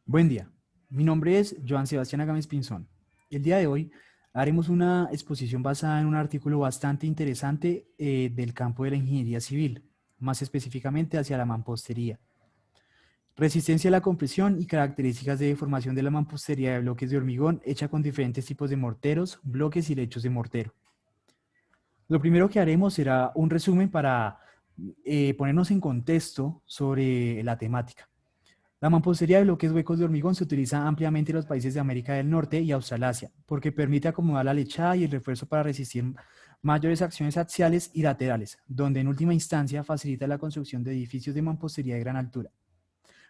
Buen día, mi nombre es Joan Sebastián Agames Pinzón. El día de hoy haremos una exposición basada en un artículo bastante interesante del campo de la ingeniería civil, más específicamente hacia la mampostería. Resistencia a la compresión y características de deformación de la mampostería de bloques de hormigón hecha con diferentes tipos de morteros, bloques y lechos de mortero. Lo primero que haremos será un resumen para ponernos en contexto sobre la temática. La mampostería de bloques huecos de hormigón se utiliza ampliamente en los países de América del Norte y Australasia, porque permite acomodar la lechada y el refuerzo para resistir mayores acciones axiales y laterales, donde en última instancia facilita la construcción de edificios de mampostería de gran altura.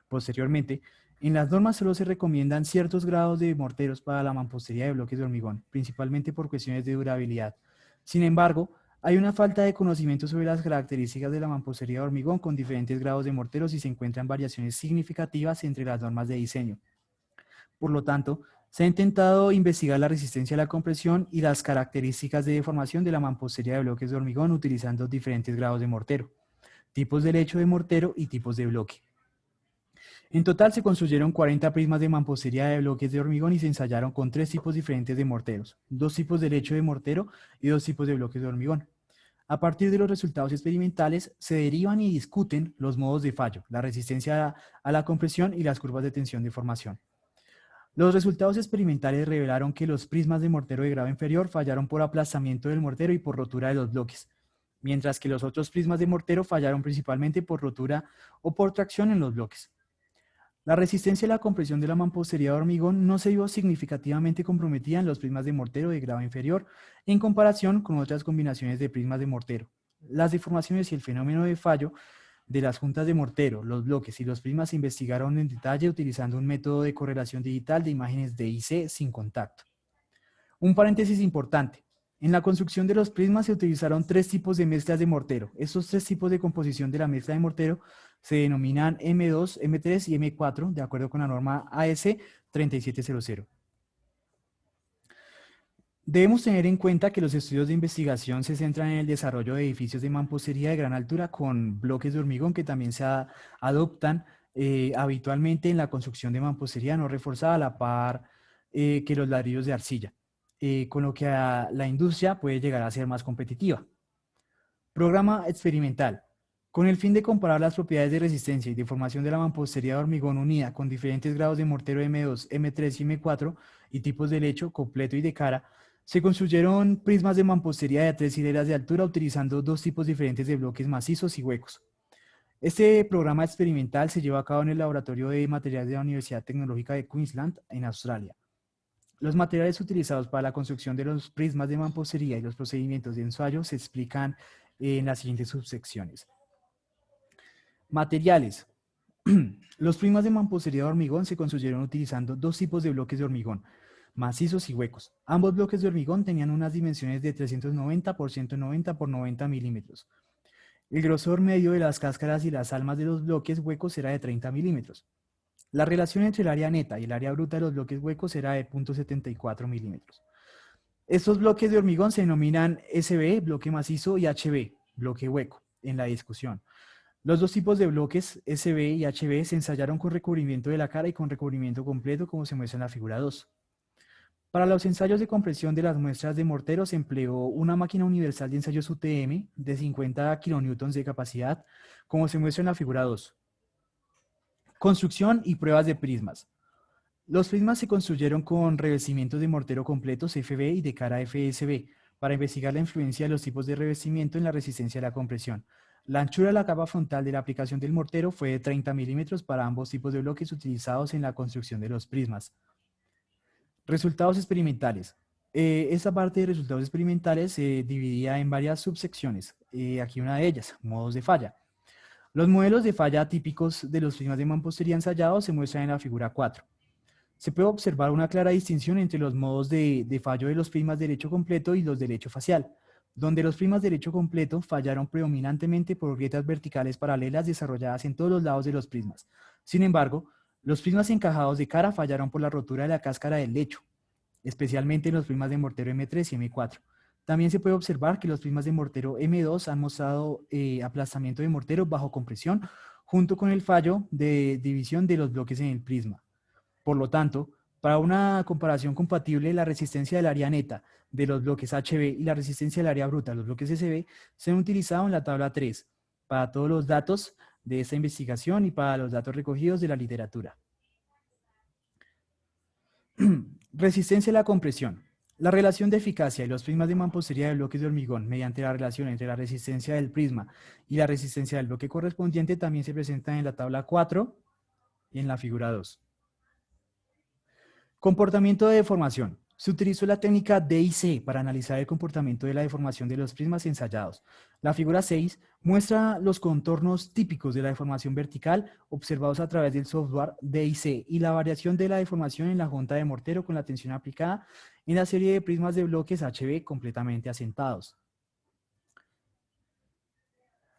Posteriormente, en las normas solo se recomiendan ciertos grados de morteros para la mampostería de bloques de hormigón, principalmente por cuestiones de durabilidad. Sin embargo, hay una falta de conocimiento sobre las características de la mampostería de hormigón con diferentes grados de morteros y se encuentran variaciones significativas entre las normas de diseño. Por lo tanto, se ha intentado investigar la resistencia a la compresión y las características de deformación de la mampostería de bloques de hormigón utilizando diferentes grados de mortero, tipos de lecho de mortero y tipos de bloque. En total se construyeron 40 prismas de mampostería de bloques de hormigón y se ensayaron con 3 tipos diferentes de morteros, 2 tipos de lecho de mortero y 2 tipos de bloques de hormigón. A partir de los resultados experimentales, se derivan y discuten los modos de fallo, la resistencia a la compresión y las curvas de tensión de formación. Los resultados experimentales revelaron que los prismas de mortero de grado inferior fallaron por aplastamiento del mortero y por rotura de los bloques, mientras que los otros prismas de mortero fallaron principalmente por rotura o por tracción en los bloques. La resistencia a la compresión de la mampostería de hormigón no se vio significativamente comprometida en los prismas de mortero de grado inferior en comparación con otras combinaciones de prismas de mortero. Las deformaciones y el fenómeno de fallo de las juntas de mortero, los bloques y los prismas se investigaron en detalle utilizando un método de correlación digital de imágenes DIC sin contacto. Un paréntesis importante. En la construcción de los prismas se utilizaron 3 tipos de mezclas de mortero. Estos 3 tipos de composición de la mezcla de mortero se denominan M2, M3 y M4, de acuerdo con la norma AS 3700. Debemos tener en cuenta que los estudios de investigación se centran en el desarrollo de edificios de mampostería de gran altura con bloques de hormigón que también se adoptan habitualmente en la construcción de mampostería no reforzada a la par que los ladrillos de arcilla, con lo que la industria puede llegar a ser más competitiva. Programa experimental. Con el fin de comparar las propiedades de resistencia y deformación de la mampostería de hormigón unida con diferentes grados de mortero M2, M3 y M4 y tipos de lecho completo y de cara, se construyeron prismas de mampostería de 3 hileras de altura utilizando 2 tipos diferentes de bloques macizos y huecos. Este programa experimental se llevó a cabo en el Laboratorio de Materiales de la Universidad Tecnológica de Queensland, en Australia. Los materiales utilizados para la construcción de los prismas de mampostería y los procedimientos de ensayo se explican en las siguientes subsecciones. Materiales. Los prismas de mampostería de hormigón se construyeron utilizando 2 tipos de bloques de hormigón, macizos y huecos. Ambos bloques de hormigón tenían unas dimensiones de 390 por 190 por 90 milímetros. El grosor medio de las cáscaras y las almas de los bloques huecos era de 30 milímetros. La relación entre el área neta y el área bruta de los bloques huecos era de 0.74 milímetros. Estos bloques de hormigón se denominan SB, bloque macizo, y HB, bloque hueco, en la discusión. Los 2 tipos de bloques, SB y HB, se ensayaron con recubrimiento de la cara y con recubrimiento completo, como se muestra en la figura 2. Para los ensayos de compresión de las muestras de mortero se empleó una máquina universal de ensayos UTM de 50 kN de capacidad, como se muestra en la figura 2. Construcción y pruebas de prismas. Los prismas se construyeron con revestimientos de mortero completos FB y de cara FSB para investigar la influencia de los tipos de revestimiento en la resistencia a la compresión. La anchura de la capa frontal de la aplicación del mortero fue de 30 milímetros para ambos tipos de bloques utilizados en la construcción de los prismas. Resultados experimentales. Esta parte de resultados experimentales se dividía en varias subsecciones. Aquí una de ellas, modos de falla. Los modelos de falla típicos de los prismas de mampostería ensayados se muestran en la figura 4. Se puede observar una clara distinción entre los modos de fallo de los prismas de lecho completo y los de lecho facial, donde los prismas de lecho completo fallaron predominantemente por grietas verticales paralelas desarrolladas en todos los lados de los prismas. Sin embargo, los prismas encajados de cara fallaron por la rotura de la cáscara del lecho, especialmente en los prismas de mortero M3 y M4. También se puede observar que los prismas de mortero M2 han mostrado aplastamiento de mortero bajo compresión, junto con el fallo de división de los bloques en el prisma. Por lo tanto, para una comparación compatible, la resistencia del área neta de los bloques HB y la resistencia del área bruta de los bloques SB se han utilizado en la tabla 3 para todos los datos de esta investigación y para los datos recogidos de la literatura. Resistencia a la compresión. La relación de eficacia y los prismas de mampostería de bloques de hormigón mediante la relación entre la resistencia del prisma y la resistencia del bloque correspondiente también se presentan en la tabla 4 y en la figura 2. Comportamiento de deformación. Se utilizó la técnica DIC para analizar el comportamiento de la deformación de los prismas ensayados. La figura 6 muestra los contornos típicos de la deformación vertical observados a través del software DIC y la variación de la deformación en la junta de mortero con la tensión aplicada en la serie de prismas de bloques HB completamente asentados.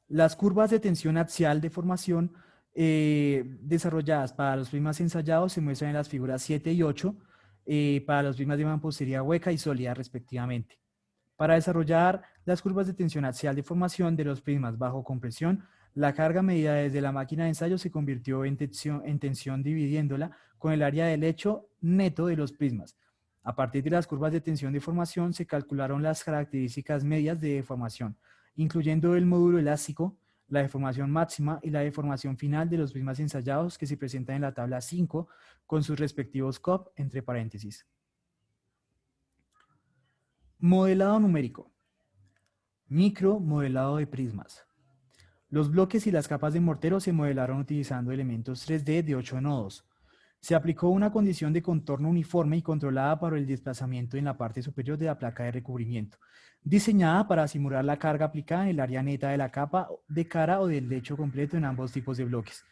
Las curvas de tensión axial de formación desarrolladas para los prismas ensayados se muestran en las figuras 7 y 8 para los prismas de mampostería hueca y sólida respectivamente. Para desarrollar las curvas de tensión axial de formación de los prismas bajo compresión, la carga medida desde la máquina de ensayo se convirtió en tensión dividiéndola con el área del lecho neto de los prismas. A partir de las curvas de tensión de formación se calcularon las características medias de deformación, incluyendo el módulo elástico, la deformación máxima y la deformación final de los prismas ensayados que se presentan en la tabla 5 con sus respectivos COP entre paréntesis. Modelado numérico. Micromodelado de prismas. Los bloques y las capas de mortero se modelaron utilizando elementos 3D de 8 nodos. Se aplicó una condición de contorno uniforme y controlada para el desplazamiento en la parte superior de la placa de recubrimiento, diseñada para simular la carga aplicada en el área neta de la capa de cara o del lecho completo en ambos tipos de bloques.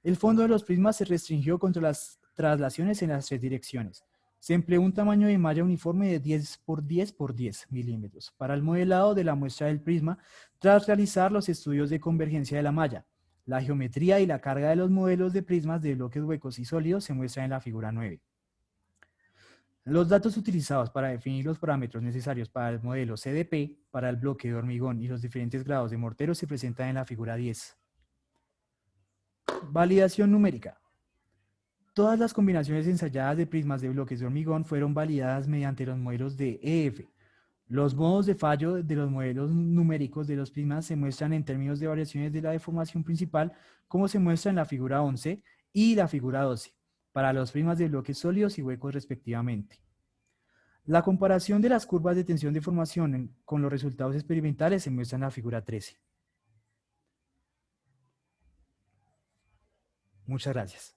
El fondo de los prismas se restringió contra las traslaciones en las 3 direcciones. Se empleó un tamaño de malla uniforme de 10 por 10 por 10 milímetros para el modelado de la muestra del prisma tras realizar los estudios de convergencia de la malla. La geometría y la carga de los modelos de prismas de bloques huecos y sólidos se muestran en la figura 9. Los datos utilizados para definir los parámetros necesarios para el modelo CDP, para el bloque de hormigón y los diferentes grados de mortero se presentan en la figura 10. Validación numérica. Todas las combinaciones ensayadas de prismas de bloques de hormigón fueron validadas mediante los modelos de EF. Los modos de fallo de los modelos numéricos de los prismas se muestran en términos de variaciones de la deformación principal, como se muestra en la figura 11 y la figura 12, para los prismas de bloques sólidos y huecos respectivamente. La comparación de las curvas de tensión de formación con los resultados experimentales se muestra en la figura 13. Muchas gracias.